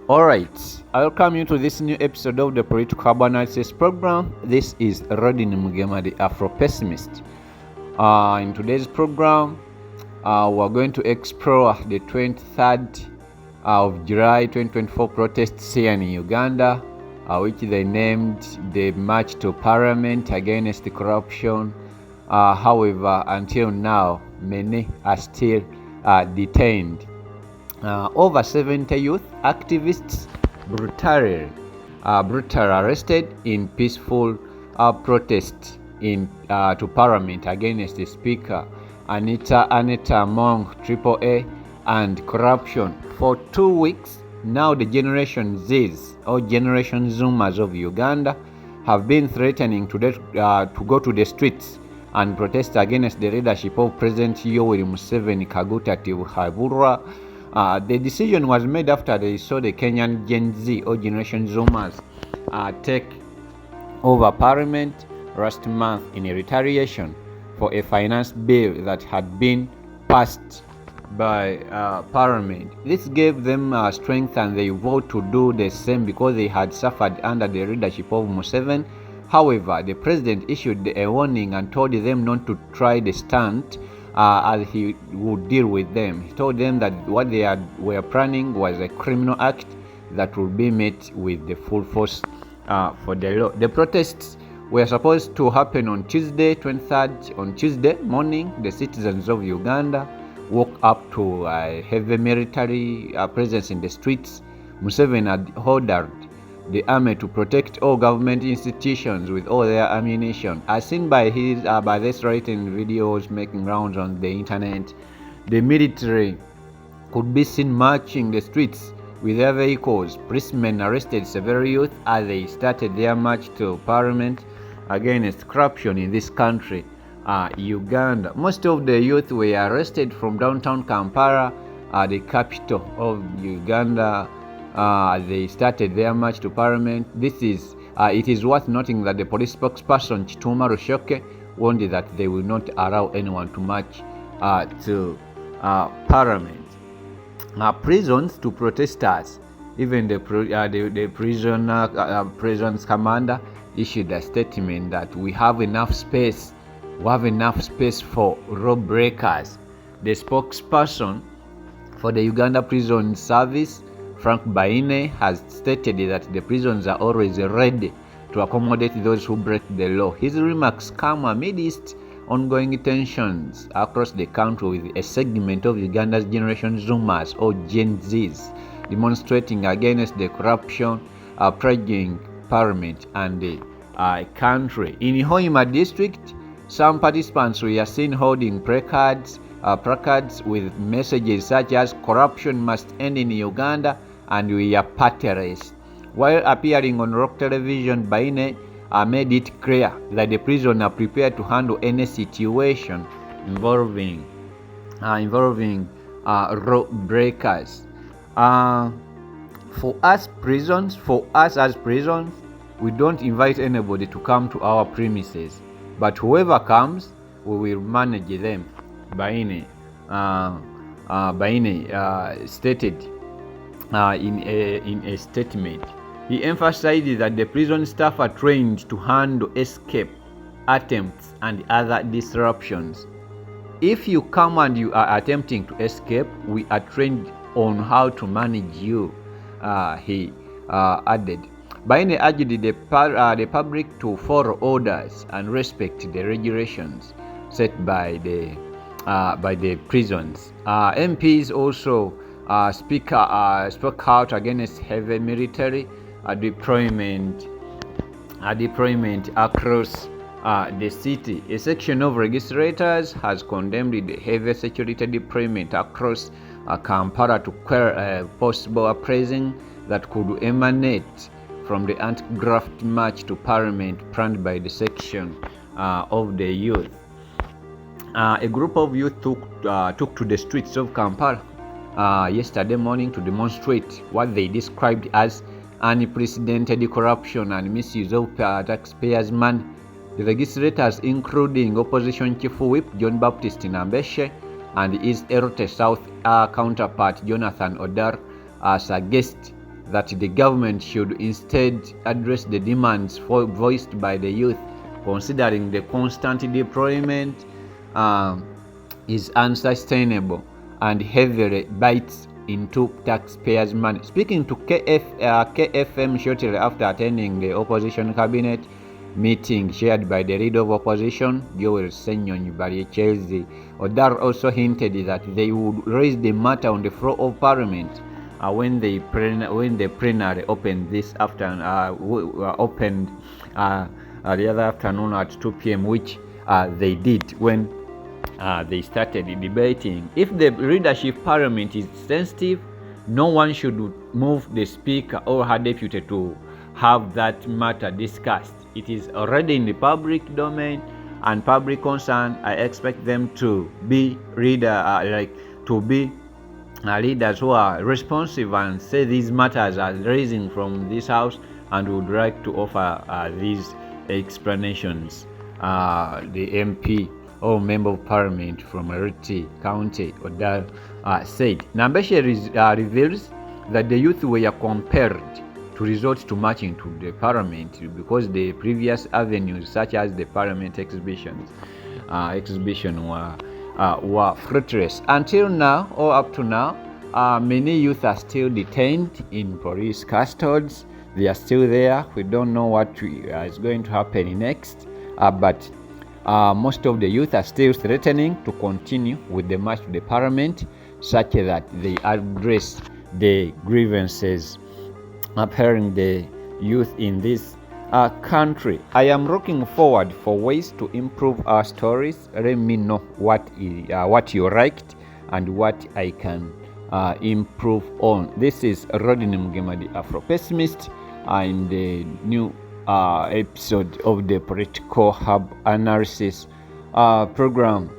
Alright, I welcome you to this new episode of the Political Analysis program. This is Rodin Mugema, the Afro Pessimist. In today's program, we're going to explore the 23rd of July 2024 protests here in Uganda, which they named the March to Parliament Against the Corruption. However, until now, many are still detained. Over 70 youth activists brutally arrested in peaceful protest to Parliament against the Speaker Anita Among AAA and corruption for 2 weeks. Now the Generation Zs or Generation Zoomers of Uganda have been threatening to go to the streets and protest against the leadership of President Yoweri Museveni Kaguta. The decision was made after they saw the Kenyan Gen Z or Generation Zoomers take over Parliament last month in a retaliation for a finance bill that had been passed by Parliament. This gave them strength and they vowed to do the same because they had suffered under the leadership of Museveni. However, the president issued a warning and told them not to try the stunt as he would deal with them. He told them that what they were planning was a criminal act that would be met with the full force for the law. The protests were supposed to happen on Tuesday, 23rd. On Tuesday morning, the citizens of Uganda woke up to a heavy military presence in the streets. Museveni had ordered the army to protect all government institutions with all their ammunition. As seen by this written videos making rounds on the internet, the military could be seen marching the streets with their vehicles. Policemen arrested several youth as they started their march to Parliament against corruption in this country, Uganda. Most of the youth were arrested from downtown Kampala, the capital of Uganda. They started their march to Parliament. It is worth noting that the police spokesperson Chituma Rushoke warned that they will not allow anyone to march to Parliament. Prisons to protesters. Even the prisons commander issued a statement that we have enough space. We have enough space for lawbreakers. The spokesperson for the Uganda Prison Service, Frank Baine, has stated that the prisons are always ready to accommodate those who break the law. His remarks come amidst ongoing tensions across the country, with a segment of Uganda's Generation Zoomers or Gen Zs demonstrating against the corruption plaguing Parliament and the country. In Hoima district, some participants were seen holding placards with messages such as "Corruption must end in Uganda and we are partyless." While appearing on Rock Television, Baine made it clear that the prison are prepared to handle any situation involving law breakers. For us as prisons, we don't invite anybody to come to our premises, but whoever comes, we will manage them, Baine stated in a statement. He emphasized that the prison staff are trained to handle escape attempts and other disruptions. If you come and you are attempting to escape, we are trained on how to manage you, he added. Baine urged the public to follow orders and respect the regulations set by the prisons. MPs also spoke out against heavy military deployment across the city. A section of legislators has condemned the heavy security deployment across Kampala to quell possible uprising that could emanate from the anti-graft march to Parliament planned by the section of the youth. A group of youth took to the streets of Kampala yesterday morning to demonstrate what they described as unprecedented corruption and misuse of taxpayers' money. The legislators, including Opposition Chief Whip John Baptist Nambeshe and his Erote South counterpart Jonathan Odar, suggest that the government should instead address the demands voiced by the youth, considering the constant deployment is unsustainable and heavily bites into taxpayers' money. Speaking to KFM shortly after attending the opposition cabinet meeting chaired by the leader of opposition, Joel Senyonyi Baryekyezi, Odar also hinted that they would raise the matter on the floor of parliament when the plenary opened this afternoon, opened the other afternoon at 2 p.m., which they did when they started debating. If the leadership parliament is sensitive, no one should move the speaker or her deputy to have that matter discussed. It is already in the public domain and public concern. I expect them to be leaders who are responsive and say these matters are raising from this house and would like to offer these explanations. The MP or member of parliament from Riti County, Odar, said. Nambeshe reveals that the youth were compelled to resort to marching to the parliament because the previous avenues, such as the parliament exhibition were fruitless. Until now, or up to now, many youth are still detained in police custody. They are still there. We don't know what is going to happen next, but most of the youth are still threatening to continue with the march to the parliament, such that they address the grievances appearing the youth in this country. I am looking forward for ways to improve our stories. Let me know what you liked and what I can improve on. This is Rodney Mugema, the Afro Pessimist, in the new episode of the Political Hub Analysis program.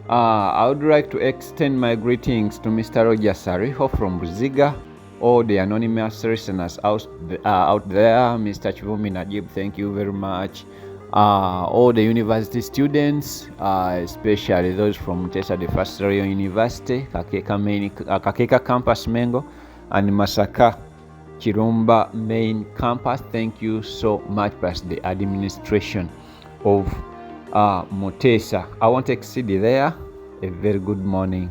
I would like to extend my greetings to Mr. Roger Sariho from Buziga, all the anonymous listeners out there. Mr. Chivumi Najib, thank you very much. All the university students, especially those from Tesa de Fastorio University, Kakeka Campus Mengo, and Masaka Kirumba Main Campus, thank you so much, plus the administration of Mutesa. I want to exceed there. A very good morning.